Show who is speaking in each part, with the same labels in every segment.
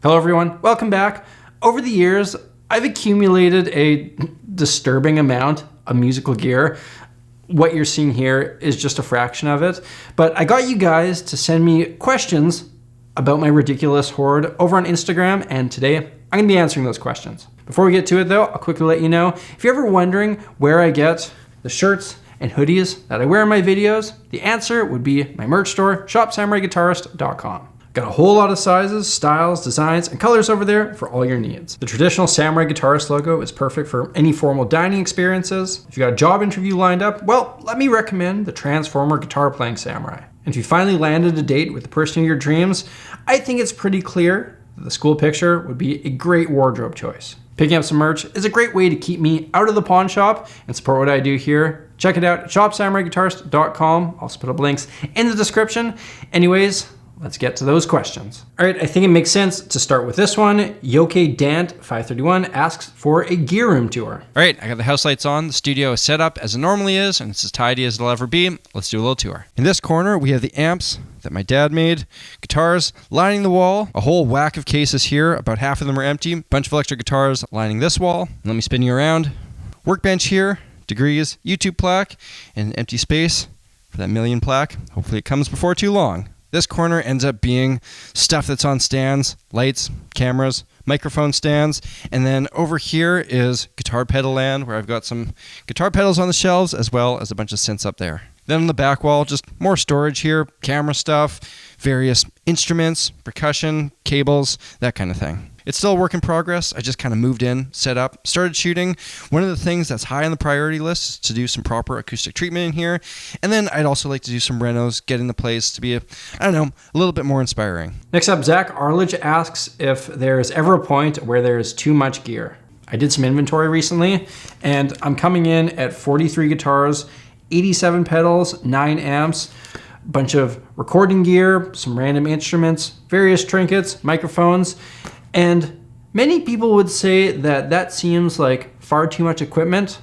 Speaker 1: Hello everyone, welcome back. Over the years, I've accumulated a disturbing amount of musical gear. What you're seeing here is just a fraction of it, but I got you guys to send me questions about my ridiculous hoard over on Instagram, and today I'm gonna be answering those questions. Before we get to it though, I'll quickly let you know, if you're ever wondering where I get the shirts and hoodies that I wear in my videos, the answer would be my merch store, shopsamuraiguitarist.com. Got a whole lot of sizes, styles, designs, and colors over there for all your needs. The traditional Samurai Guitarist logo is perfect for any formal dining experiences. If you got a job interview lined up, well, let me recommend the Transformer Guitar Playing Samurai. And if you finally landed a date with the person of your dreams, I think it's pretty clear that the school picture would be a great wardrobe choice. Picking up some merch is a great way to keep me out of the pawn shop and support what I do here. Check it out at shopsamuraiguitarist.com. I'll also put up links in the description. Anyways, let's get to those questions. All right, I think it makes sense to start with this one. Yoke Dant 531 asks for a gear room tour.
Speaker 2: All right, I got the house lights on. The studio is set up as it normally is, and it's as tidy as it'll ever be. Let's do a little tour. In this corner, we have the amps that my dad made, guitars lining the wall, a whole whack of cases here. About half of them are empty. Bunch of electric guitars lining this wall. Let me spin you around. Workbench here, degrees, YouTube plaque, and an empty space for that million plaque. Hopefully it comes before too long. This corner ends up being stuff that's on stands, lights, cameras, microphone stands, and then over here is guitar pedal land where I've got some guitar pedals on the shelves as well as a bunch of synths up there. Then on the back wall, just more storage here, camera stuff, various instruments, percussion, cables, that kind of thing. It's still a work in progress. I just kind of moved in, set up, started shooting. One of the things that's high on the priority list is to do some proper acoustic treatment in here. And then I'd also like to do some renos, getting the place to be, a little bit more inspiring.
Speaker 1: Next up, Zach Arledge asks if there's ever a point where there's too much gear. I did some inventory recently, and I'm coming in at 43 guitars, 87 pedals, 9 amps, a bunch of recording gear, some random instruments, various trinkets, microphones. And many people would say that that seems like far too much equipment.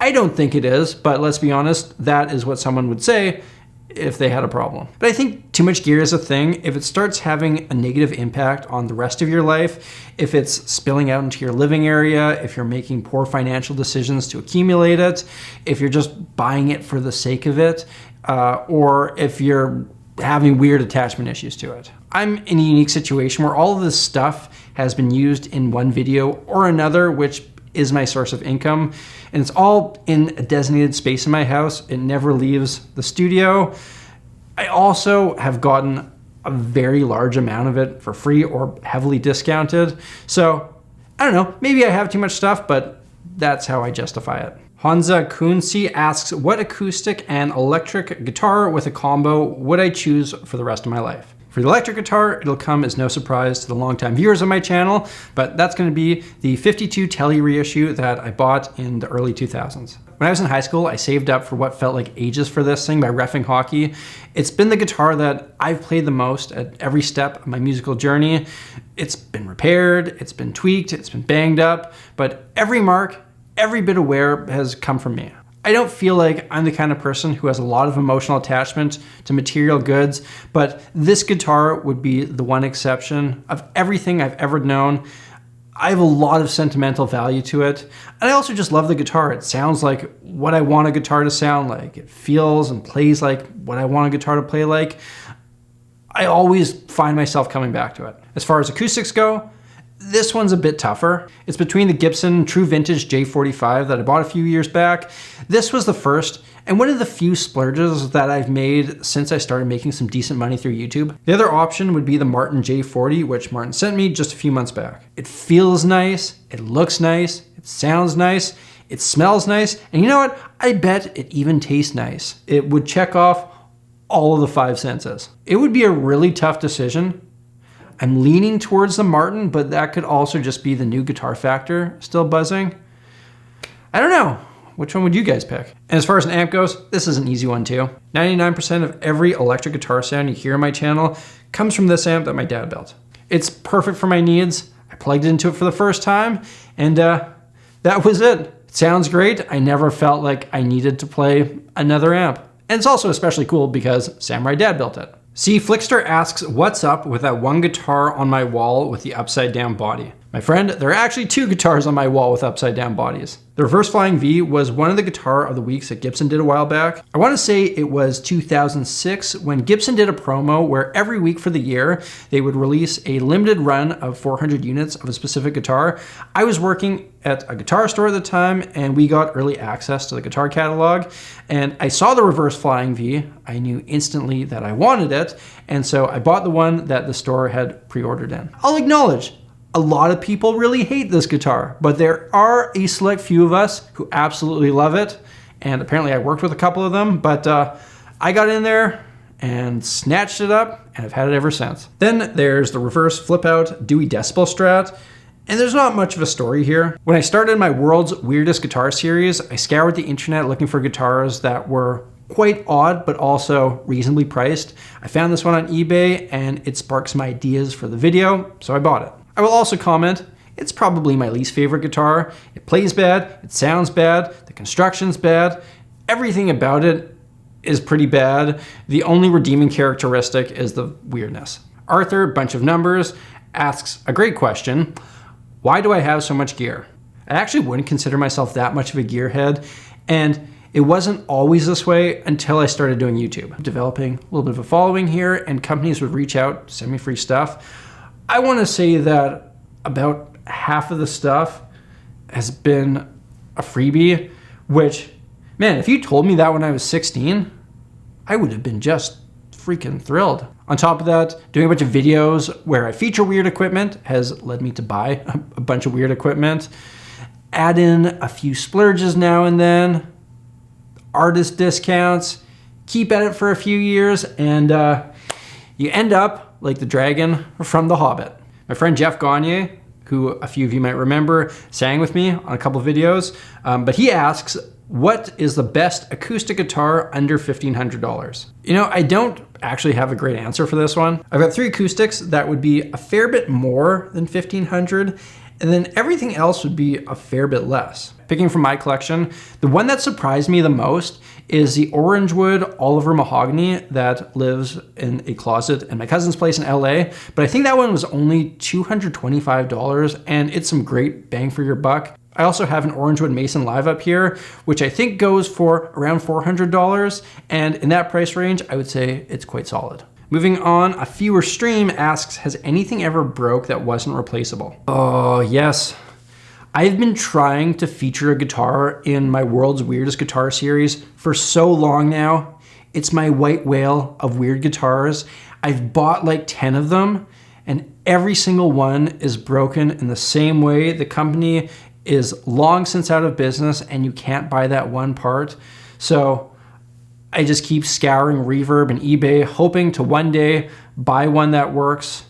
Speaker 1: I don't think it is, but let's be honest, that is what someone would say if they had a problem. But I think too much gear is a thing. If it starts having a negative impact on the rest of your life, if it's spilling out into your living area, if you're making poor financial decisions to accumulate it, if you're just buying it for the sake of it, or if you're having weird attachment issues to it. I'm in a unique situation where all of this stuff has been used in one video or another, which is my source of income. And it's all in a designated space in my house. It never leaves the studio. I also have gotten a very large amount of it for free or heavily discounted. So I don't know, maybe I have too much stuff, but that's how I justify it. Hansa Kunsi asks, what acoustic and electric guitar with a combo would I choose for the rest of my life? For the electric guitar, it'll come as no surprise to the longtime viewers of my channel, but that's gonna be the 52 Tele reissue that I bought in the early 2000s. When I was in high school, I saved up for what felt like ages for this thing by reffing hockey. It's been the guitar that I've played the most at every step of my musical journey. It's been repaired, it's been tweaked, it's been banged up, but every mark, every bit of wear has come from me. I don't feel like I'm the kind of person who has a lot of emotional attachment to material goods, but this guitar would be the one exception. Of everything I've ever known, I have a lot of sentimental value to it. And I also just love the guitar. It sounds like what I want a guitar to sound like. It feels and plays like what I want a guitar to play like. I always find myself coming back to it. As far as acoustics go, this one's a bit tougher. It's between the Gibson True Vintage J45 that I bought a few years back. This was the first and one of the few splurges that I've made since I started making some decent money through YouTube. The other option would be the Martin J40, which Martin sent me just a few months back. It feels nice, it looks nice, it sounds nice, it smells nice, and you know what? I bet it even tastes nice. It would check off all of the 5 senses. It would be a really tough decision. I'm leaning towards the Martin, but that could also just be the new guitar factor still buzzing. I don't know. Which one would you guys pick? And as far as an amp goes, this is an easy one too. 99% of every electric guitar sound you hear on my channel comes from this amp that my dad built. It's perfect for my needs. I plugged into it for the first time, and that was it. It sounds great. I never felt like I needed to play another amp. And it's also especially cool because Samurai Dad built it. C. Flickster asks, what's up with that one guitar on my wall with the upside down body? My friend, there are actually two guitars on my wall with upside down bodies. The Reverse Flying V was one of the guitar of the weeks that Gibson did a while back. I want to say it was 2006 when Gibson did a promo where every week for the year, they would release a limited run of 400 units of a specific guitar. I was working at a guitar store at the time and we got early access to the guitar catalog, and I saw the Reverse Flying V. I knew instantly that I wanted it, and so I bought the one that the store had pre-ordered in. I'll acknowledge, a lot of people really hate this guitar, but there are a select few of us who absolutely love it, and apparently I worked with a couple of them, but I got in there and snatched it up, and I've had it ever since. Then there's the Reverse Flip Out Dewey Decibel Strat, and there's not much of a story here. When I started my World's Weirdest Guitar series, I scoured the internet looking for guitars that were quite odd, but also reasonably priced. I found this one on eBay, and it sparked some ideas for the video, so I bought it. I will also comment, it's probably my least favorite guitar. It plays bad, it sounds bad, the construction's bad, everything about it is pretty bad. The only redeeming characteristic is the weirdness. Arthur, bunch of numbers, asks a great question. Why do I have so much gear? I actually wouldn't consider myself that much of a gearhead, and it wasn't always this way until I started doing YouTube. Developing a little bit of a following here, and companies would reach out, send me free stuff. I want to say that about half of the stuff has been a freebie, which, man, if you told me that when I was 16, I would have been just freaking thrilled. On top of that, doing a bunch of videos where I feature weird equipment has led me to buy a bunch of weird equipment. Add in a few splurges now and then, artist discounts, keep at it for a few years, and you end up like the dragon from The Hobbit. My friend Jeff Gagne, who a few of you might remember, sang with me on a couple of videos, but he asks, what is the best acoustic guitar under $1,500? You know, I don't actually have a great answer for this one. I've got three acoustics that would be a fair bit more than $1,500, and then everything else would be a fair bit less. Picking from my collection, the one that surprised me the most is the Orangewood Oliver Mahogany that lives in a closet in my cousin's place in LA, but I think that one was only $225, and it's some great bang for your buck. I also have an Orangewood Mason Live up here, which I think goes for around $400, and in that price range, I would say it's quite solid. Moving on, A Fewer Stream asks, has anything ever broke that wasn't replaceable? Oh, yes. I've been trying to feature a guitar in my World's Weirdest Guitar series for so long now. It's my white whale of weird guitars. I've bought like 10 of them, and every single one is broken in the same way. The company is long since out of business, and you can't buy that one part. So I just keep scouring Reverb and eBay, hoping to one day buy one that works,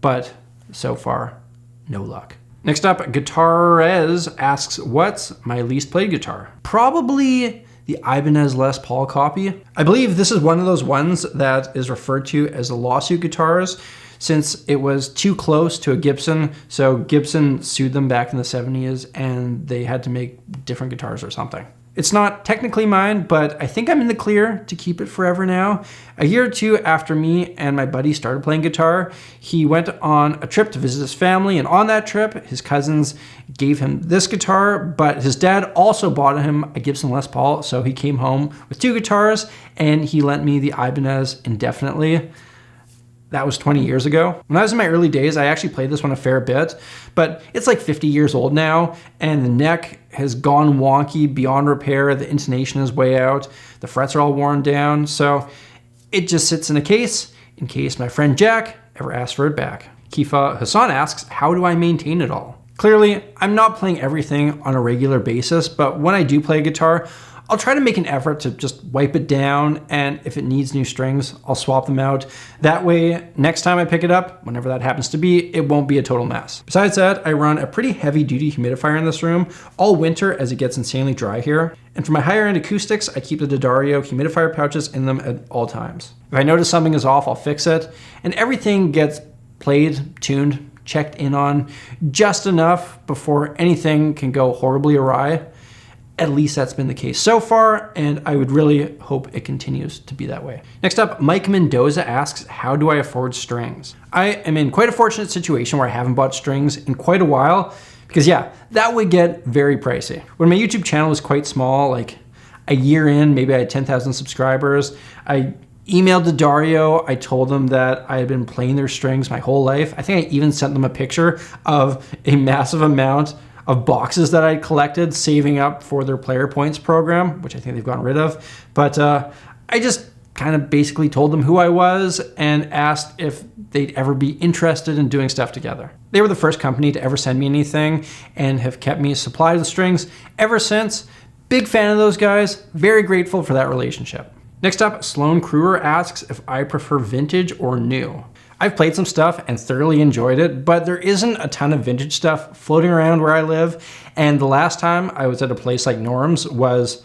Speaker 1: but so far, no luck. Next up, Guitarez asks, what's my least played guitar? Probably the Ibanez Les Paul copy. I believe this is one of those ones that is referred to as the lawsuit guitars, since it was too close to a Gibson, so Gibson sued them back in the 70s and they had to make different guitars or something. It's not technically mine, but I think I'm in the clear to keep it forever now. A year or two after me and my buddy started playing guitar, he went on a trip to visit his family, and on that trip, his cousins gave him this guitar, but his dad also bought him a Gibson Les Paul, so he came home with two guitars, and he lent me the Ibanez indefinitely. That was 20 years ago. When I was in my early days, I actually played this one a fair bit, but it's like 50 years old now, and the neck has gone wonky beyond repair. The intonation is way out. The frets are all worn down, so it just sits in a case in case my friend Jack ever asks for it back. Kifa Hassan asks, how do I maintain it all? Clearly, I'm not playing everything on a regular basis, but when I do play guitar, I'll try to make an effort to just wipe it down, and if it needs new strings, I'll swap them out. That way, next time I pick it up, whenever that happens to be, it won't be a total mess. Besides that, I run a pretty heavy-duty humidifier in this room all winter as it gets insanely dry here. And for my higher-end acoustics, I keep the D'Addario humidifier pouches in them at all times. If I notice something is off, I'll fix it, and everything gets played, tuned, checked in on just enough before anything can go horribly awry. At least that's been the case so far, and I would really hope it continues to be that way. Next up, Mike Mendoza asks, how do I afford strings? I am in quite a fortunate situation where I haven't bought strings in quite a while, because yeah, that would get very pricey. When my YouTube channel was quite small, like a year in, maybe I had 10,000 subscribers, I emailed to Dario, I told them that I had been playing their strings my whole life. I think I even sent them a picture of a massive amount of boxes that I collected, saving up for their Player Points program, which I think they've gotten rid of. But I just kind of basically told them who I was and asked if they'd ever be interested in doing stuff together. They were the first company to ever send me anything and have kept me supplied with strings ever since. Big fan of those guys, very grateful for that relationship. Next up, Sloan Kruger asks if I prefer vintage or new. I've played some stuff and thoroughly enjoyed it, but there isn't a ton of vintage stuff floating around where I live. And the last time I was at a place like Norm's was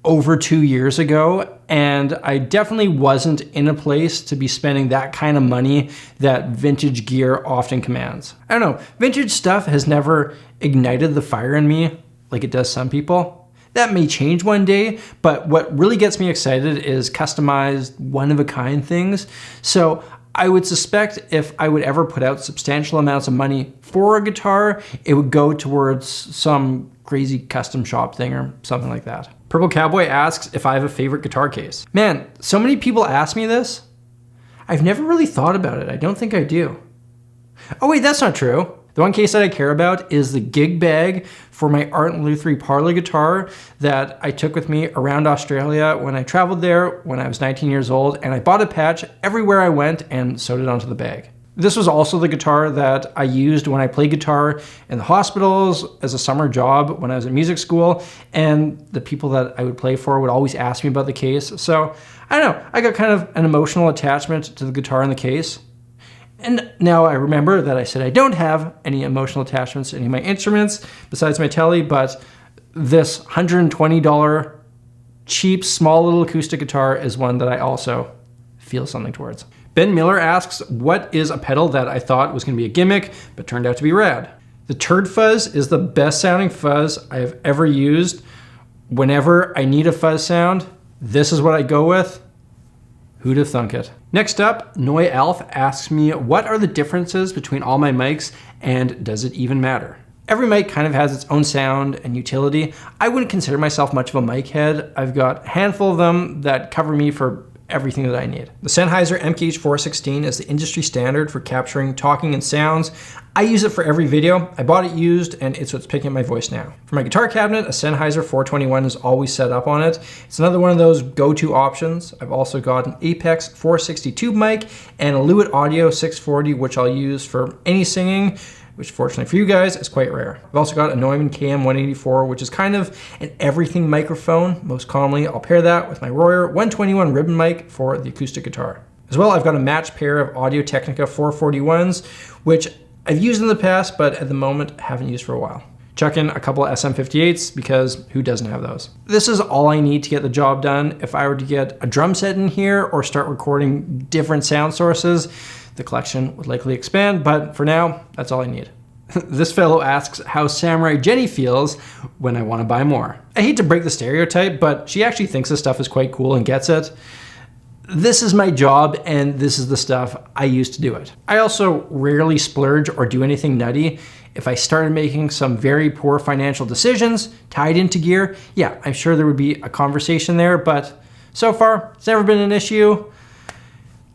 Speaker 1: over 2 years ago, and I definitely wasn't in a place to be spending that kind of money that vintage gear often commands. I don't know, vintage stuff has never ignited the fire in me like it does some people. That may change one day, but what really gets me excited is customized, one-of-a-kind things. So I would suspect if I would ever put out substantial amounts of money for a guitar, it would go towards some crazy custom shop thing or something like that. Purple Cowboy asks if I have a favorite guitar case. Man, so many people ask me this. I've never really thought about it. I don't think I do. Oh wait, that's not true. The one case that I care about is the gig bag for my Art and Lutherie parlor guitar that I took with me around Australia when I traveled there when I was 19 years old, and I bought a patch everywhere I went and sewed it onto the bag. This was also the guitar that I used when I played guitar in the hospitals as a summer job when I was at music school, and the people that I would play for would always ask me about the case. So I don't know, I got kind of an emotional attachment to the guitar in the case. And now I remember that I said I don't have any emotional attachments to any of my instruments besides my telly, but this $120 cheap, small little acoustic guitar is one that I also feel something towards. Ben Miller asks, what is a pedal that I thought was going to be a gimmick, but turned out to be rad? The Turd Fuzz is the best sounding fuzz I have ever used. Whenever I need a fuzz sound, this is what I go with. Who'd have thunk it? Next up, Noy Alf asks me, what are the differences between all my mics and does it even matter? Every mic kind of has its own sound and utility. I wouldn't consider myself much of a mic head. I've got a handful of them that cover me for everything that I need. The Sennheiser MKH416 is the industry standard for capturing talking and sounds. I use it for every video. I bought it used and it's what's picking up my voice now. For my guitar cabinet, a Sennheiser 421 is always set up on it. It's another one of those go-to options. I've also got an Apex 462 mic and a Lewitt Audio 640, which I'll use for any singing, which fortunately for you guys is quite rare. I've also got a Neumann KM184, which is kind of an everything microphone. Most commonly, I'll pair that with my Royer 121 ribbon mic for the acoustic guitar. As well, I've got a matched pair of Audio-Technica 441s, which I've used in the past, but at the moment haven't used for a while. Chuck in a couple of SM58s because who doesn't have those? This is all I need to get the job done. If I were to get a drum set in here or start recording different sound sources, the collection would likely expand, but for now, that's all I need. This fellow asks how Samurai Jenny feels when I want to buy more. I hate to break the stereotype, but she actually thinks this stuff is quite cool and gets it. This is my job and this is the stuff I use to do it. I also rarely splurge or do anything nutty. If I started making some very poor financial decisions tied into gear, yeah, I'm sure there would be a conversation there, but so far, it's never been an issue.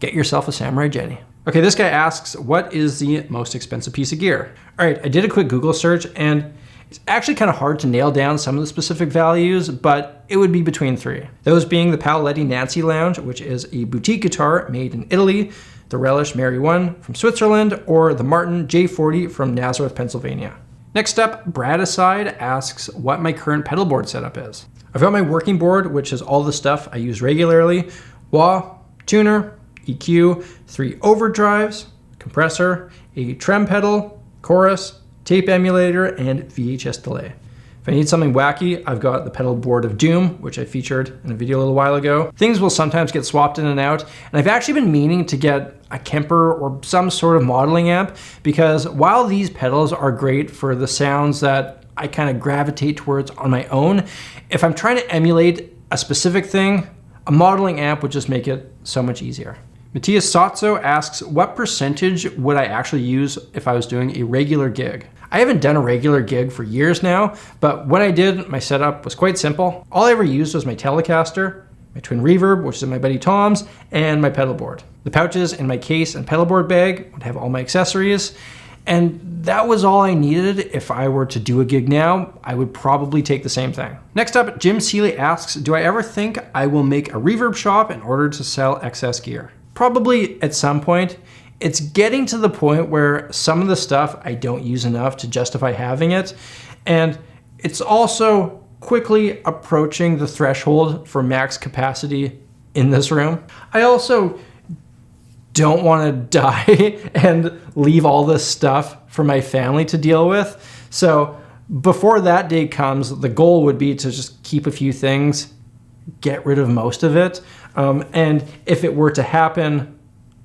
Speaker 1: Get yourself a Samurai Jenny. Okay, this guy asks, what is the most expensive piece of gear? All right, I did a quick Google search and it's actually kind of hard to nail down some of the specific values, but it would be between three. Those being the Paoletti Nancy Lounge, which is a boutique guitar made in Italy, the Relish Mary 1 from Switzerland, or the Martin J40 from Nazareth, Pennsylvania. Next up, Brad Aside asks what my current pedalboard setup is. I've got my working board, which is all the stuff I use regularly, wah, tuner, EQ, 3 overdrives, compressor, a trem pedal, chorus, tape emulator, and VHS delay. If If I need something wacky, I've got the Pedalboard of Doom, which I featured in a video a little while ago. Things will sometimes get swapped in and out, and I've actually been meaning to get a Kemper or some sort of modeling amp, because while these pedals are great for the sounds that I kind of gravitate towards on my own, if I'm trying to emulate a specific thing, a modeling amp would just make it so much easier. Matthias Sotso asks, what percentage would I actually use if I was doing a regular gig? I haven't done a regular gig for years now, but when I did, my setup was quite simple. All I ever used was my Telecaster, my twin Reverb, which is in my buddy Tom's, and my pedalboard. The pouches in my case and pedalboard bag would have all my accessories, and that was all I needed. If I were to do a gig now, I would probably take the same thing. Next up, Jim Seeley asks, do I ever think I will make a reverb shop in order to sell excess gear? Probably at some point. It's getting to the point where some of the stuff I don't use enough to justify having it, and it's also quickly approaching the threshold for max capacity in this room. I also don't want to die and leave all this stuff for my family to deal with. So before that day comes, the goal would be to just keep a few things, get rid of most of it. And if it were to happen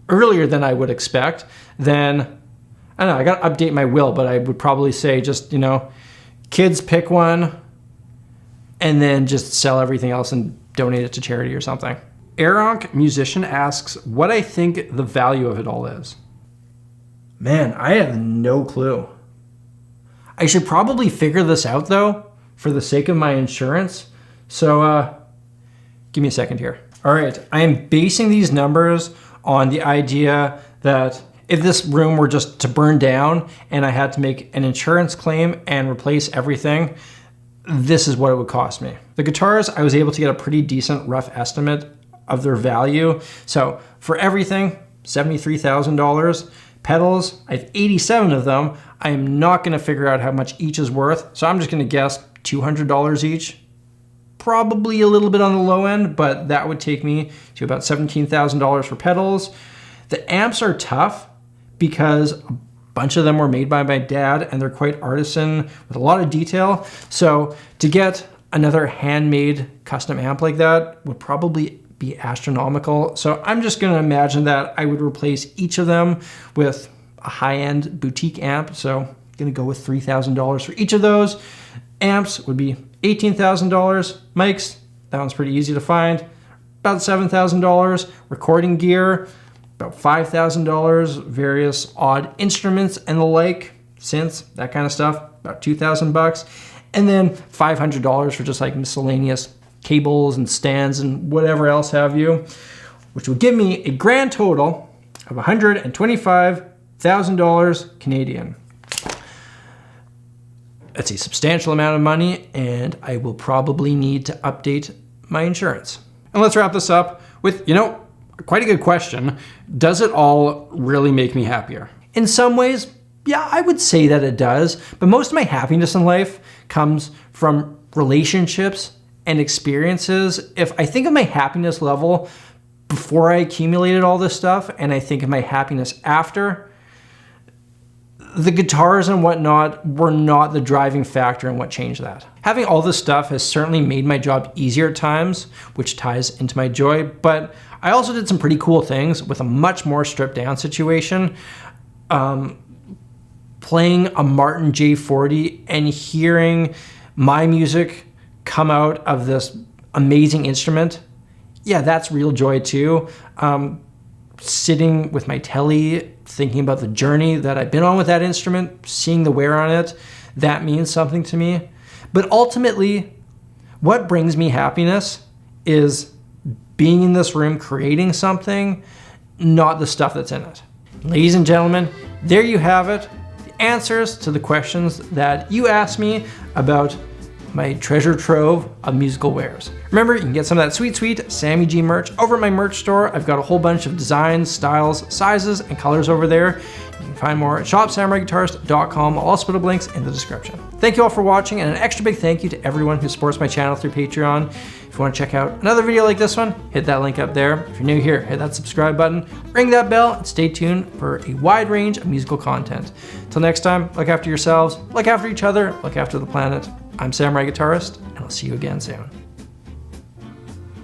Speaker 1: earlier than I would expect, then I don't know, I got to update my will, but I would probably say just, kids pick one and then just sell everything else and donate it to charity or something. Aronk Musician asks what I think the value of it all is. Man, I have no clue. I should probably figure this out though, for the sake of my insurance. So give me a second here. All right, I am basing these numbers on the idea that if this room were just to burn down and I had to make an insurance claim and replace everything, this is what it would cost me. The guitars, I was able to get a pretty decent rough estimate of their value. So for everything, $73,000. Pedals, I have 87 of them. I am not gonna figure out how much each is worth, so I'm just gonna guess $200 each. Probably a little bit on the low end, but that would take me to about $17,000 for pedals. The amps are tough because a bunch of them were made by my dad and they're quite artisan with a lot of detail. So to get another handmade custom amp like that would probably be astronomical. So I'm just gonna imagine that I would replace each of them with a high-end boutique amp. So I'm gonna go with $3,000 for each of those. Amps would be $18,000. Mics, that one's pretty easy to find, about $7,000. Recording gear, about $5,000. Various odd instruments and the like, synths, that kind of stuff, about $2,000. And then $500 for just like miscellaneous cables and stands and whatever else have you, which would give me a grand total of $125,000 Canadian. That's a substantial amount of money, and I will probably need to update my insurance. And let's wrap this up with, quite a good question. Does it all really make me happier? In some ways, yeah, I would say that it does, but most of my happiness in life comes from relationships and experiences. If I think of my happiness level before I accumulated all this stuff, and I think of my happiness after, the guitars and whatnot were not the driving factor in what changed that. Having all this stuff has certainly made my job easier at times, which ties into my joy, but I also did some pretty cool things with a much more stripped down situation. Playing a Martin J40 and hearing my music come out of this amazing instrument, yeah, that's real joy too. Sitting with my telly, thinking about the journey that I've been on with that instrument, seeing the wear on it, that means something to me. But ultimately, what brings me happiness is being in this room, creating something, not the stuff that's in it. Ladies and gentlemen, there you have it. The answers to the questions that you asked me about my treasure trove of musical wares. Remember, you can get some of that sweet, sweet Sammy G merch over at my merch store. I've got a whole bunch of designs, styles, sizes, and colors over there. You can find more at shopsamuraiguitarist.com. I'll also put up links in the description. Thank you all for watching, and an extra big thank you to everyone who supports my channel through Patreon. If you want to check out another video like this one, hit that link up there. If you're new here, hit that subscribe button, ring that bell, and stay tuned for a wide range of musical content. Till next time, look after yourselves, look after each other, look after the planet. I'm Samurai Guitarist, and I'll see you again soon.